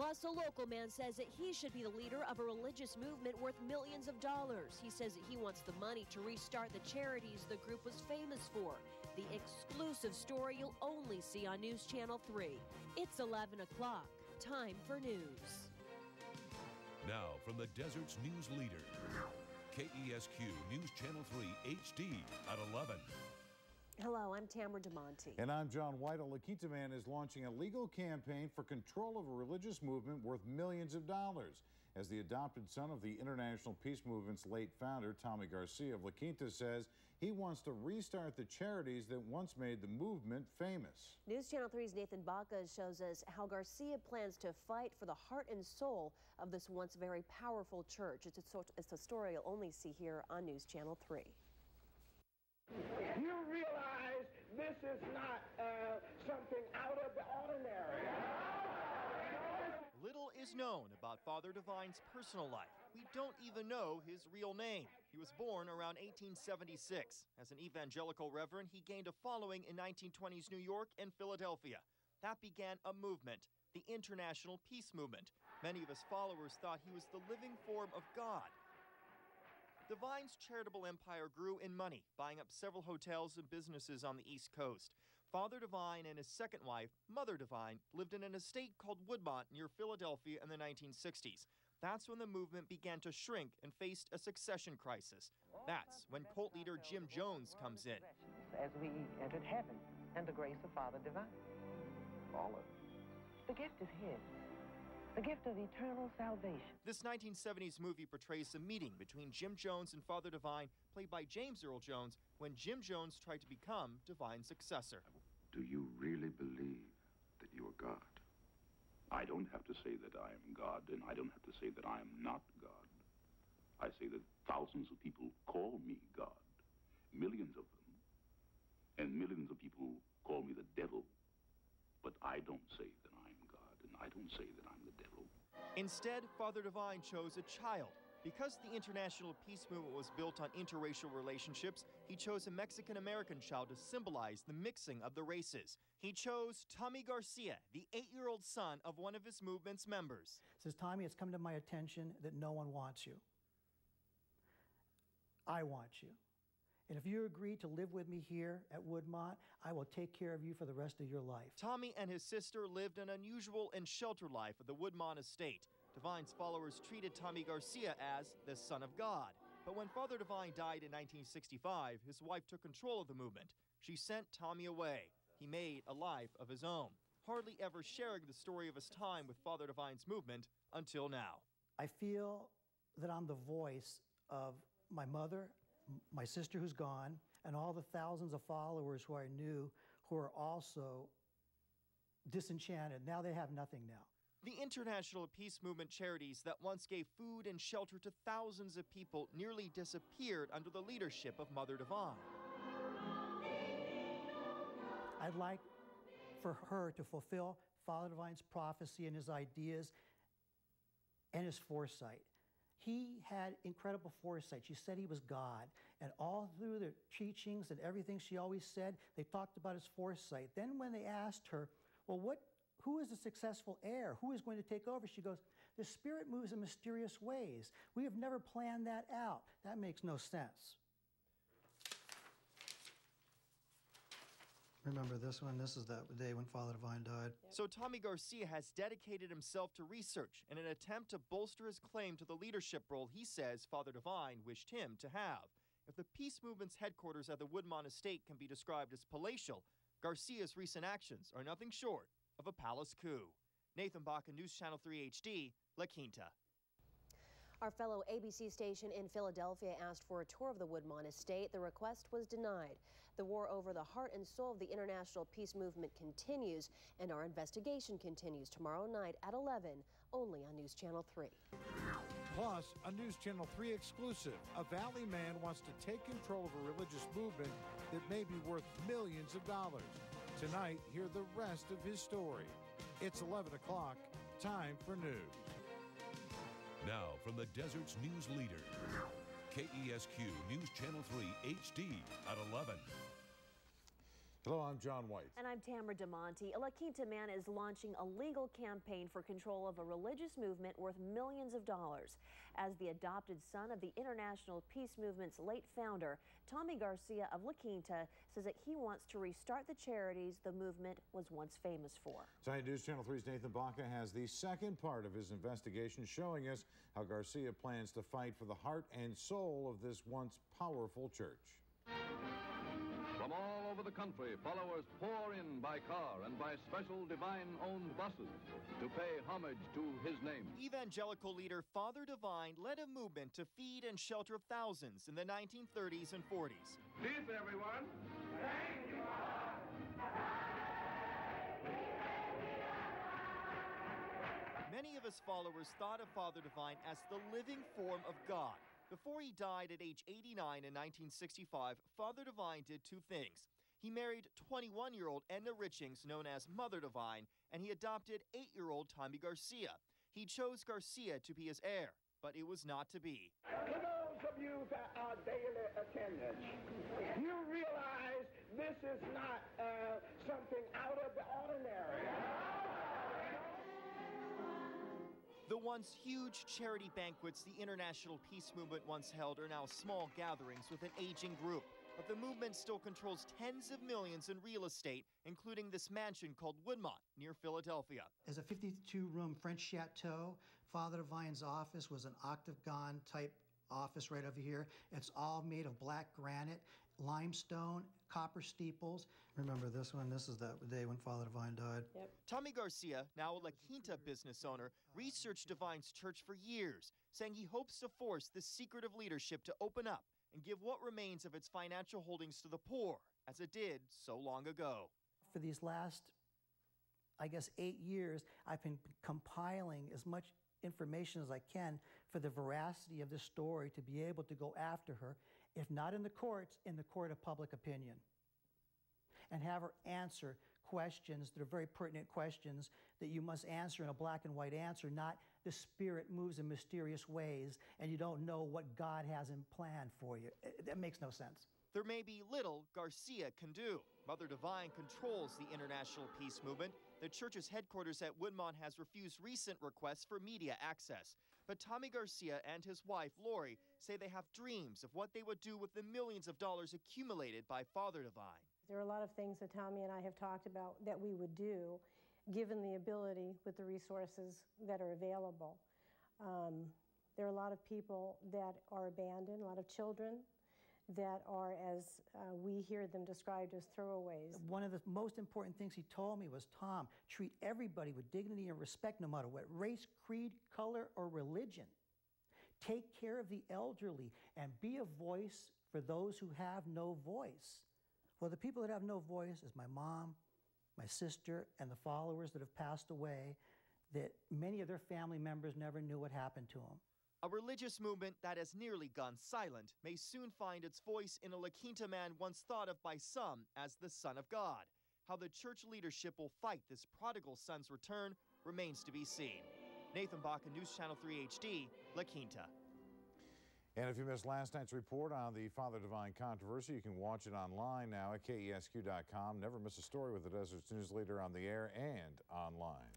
Plus, a local man says that he should be the leader of a religious movement worth millions of dollars. He says that he wants the money to restart the charities the group was famous for. The exclusive story you'll only see on News Channel 3. It's 11 o'clock. Time for news. Now from the Desert's news leader, KESQ News Channel 3 HD at 11. Hello, I'm Tamara DeMonte. And I'm John White. A La Quinta man is launching a legal campaign for control of a religious movement worth millions of dollars. As the adopted son of the International Peace Movement's late founder, Tommy Garcia of La Quinta says he wants to restart the charities that once made the movement famous. News Channel 3's Nathan Baca shows us how Garcia plans to fight for the heart and soul of this once very powerful church. It's a story you'll only see here on News Channel 3. You realize this is not something out of the ordinary. Little is known about Father Divine's personal life. We don't even know his real name. He was born around 1876. As an evangelical reverend, he gained a following in 1920s New York and Philadelphia. That began a movement, the International Peace Movement. Many of his followers thought he was the living form of God. Divine's charitable empire grew in money, buying up several hotels and businesses on the East Coast. Father Divine and his second wife, Mother Divine, lived in an estate called Woodmont near Philadelphia in the 1960s. That's when the movement began to shrink and faced a succession crisis. That's when cult leader Jim Jones comes in. As we entered heaven and the grace of Father Divine. All of it. The gift is his. The gift of eternal salvation. This 1970s movie portrays a meeting between Jim Jones and Father Divine, played by James Earl Jones, when Jim Jones tried to become Divine's successor. Do you really believe that you are God? I don't have to say that I am God, and I don't have to say that I am not God. I say that thousands of people call me God, millions of them, and millions of people call me the devil. But I don't say that I'm God, and I don't say that I'm the devil. Instead, Father Divine chose a child. Because the International Peace Movement was built on interracial relationships, he chose a Mexican-American child to symbolize the mixing of the races. He chose Tommy Garcia, the 8-year-old son of one of his movement's members. Says, Tommy, it's come to my attention that no one wants you. I want you. And if you agree to live with me here at Woodmont, I will take care of you for the rest of your life. Tommy and his sister lived an unusual and sheltered life at the Woodmont estate. Divine's followers treated Tommy Garcia as the son of God. But when Father Divine died in 1965, his wife took control of the movement. She sent Tommy away. He made a life of his own, hardly ever sharing the story of his time with Father Divine's movement until now. I feel that I'm the voice of my mother, my sister who's gone, and all the thousands of followers who I knew who are also disenchanted. Now they have nothing now. The International Peace Movement charities that once gave food and shelter to thousands of people nearly disappeared under the leadership of Mother Divine. I'd like for her to fulfill Father Divine's prophecy and his ideas and his foresight. He had incredible foresight. She said he was God. And all through the teachings and everything she always said, they talked about his foresight. Then when they asked her, well, who is the successful heir? Who is going to take over? She goes, the Spirit moves in mysterious ways. We have never planned that out. That makes no sense. Remember this one? This is that day when Father Divine died. So Tommy Garcia has dedicated himself to research in an attempt to bolster his claim to the leadership role he says Father Divine wished him to have. If the Peace Movement's headquarters at the Woodmont estate can be described as palatial, Garcia's recent actions are nothing short of a palace coup. Nathan Baca, News Channel 3 HD, La Quinta. Our fellow ABC station in Philadelphia asked for a tour of the Woodmont estate. The request was denied. The war over the heart and soul of the International Peace Movement continues, and our investigation continues tomorrow night at 11, only on News Channel 3. Plus, a News Channel 3 exclusive. A Valley man wants to take control of a religious movement that may be worth millions of dollars. Tonight, hear the rest of his story. It's 11 o'clock. Time for news. Now from the Desert's news leader, KESQ News Channel 3 HD at 11. Hello, I'm John White. And I'm Tamara DeMonte. A La Quinta man is launching a legal campaign for control of a religious movement worth millions of dollars. As the adopted son of the International Peace Movement's late founder, Tommy Garcia of La Quinta says that he wants to restart the charities the movement was once famous for. Tonight News Channel 3's Nathan Baca has the second part of his investigation showing us how Garcia plans to fight for the heart and soul of this once powerful church. From all over the country, followers pour in by car and by special divine-owned buses to pay homage to his name. Evangelical leader Father Divine led a movement to feed and shelter thousands in the 1930s and 40s. Peace, everyone. Thank you, Many of his followers thought of Father Divine as the living form of God. Before he died at age 89 in 1965, Father Divine did two things. He married 21-year-old Edna Richings, known as Mother Divine, and he adopted 8-year-old Tommy Garcia. He chose Garcia to be his heir, but it was not to be. To those of you that are daily attendants, you realize this is not something out of the ordinary. The once huge charity banquets the International Peace Movement once held are now small gatherings with an aging group. But the movement still controls tens of millions in real estate, including this mansion called Woodmont near Philadelphia. As a 52-room French chateau, Father Divine's office was an octagon-type office right over here. It's all made of black granite, limestone, copper steeples. Remember this one? This is the day when Father Divine died. Yep. Tommy Garcia, now a La Quinta business owner, researched Divine's church for years, saying he hopes to force this secretive leadership to open up and give what remains of its financial holdings to the poor, as it did so long ago. For these last, I guess, 8 years, I've been compiling as much information as I can for the veracity of this story to be able to go after her, if not in the courts, in the court of public opinion, and have her answer questions that are very pertinent questions that you must answer in a black and white answer, not the spirit moves in mysterious ways and you don't know what God has in plan for you. That makes no sense. There may be little Garcia can do. Mother Divine controls the International Peace Movement. The church's headquarters at Woodmont has refused recent requests for media access. But Tommy Garcia and his wife, Lori, say they have dreams of what they would do with the millions of dollars accumulated by Father Divine. There are a lot of things that Tommy and I have talked about that we would do, given the ability with the resources that are available. There are a lot of people that are abandoned, a lot of children that are, as we hear them described, as throwaways. One of the most important things he told me was, Tom, treat everybody with dignity and respect no matter what race, creed, color, or religion. Take care of the elderly and be a voice for those who have no voice. Well, the people that have no voice is my mom, my sister, and the followers that have passed away, that many of their family members never knew what happened to them. A religious movement that has nearly gone silent may soon find its voice in a La Quinta man once thought of by some as the Son of God. How the church leadership will fight this prodigal son's return remains to be seen. Nathan Baca, News Channel 3 HD, La Quinta. And if you missed last night's report on the Father Divine controversy, you can watch it online now at KESQ.com. Never miss a story with the Desert's news leader on the air and online.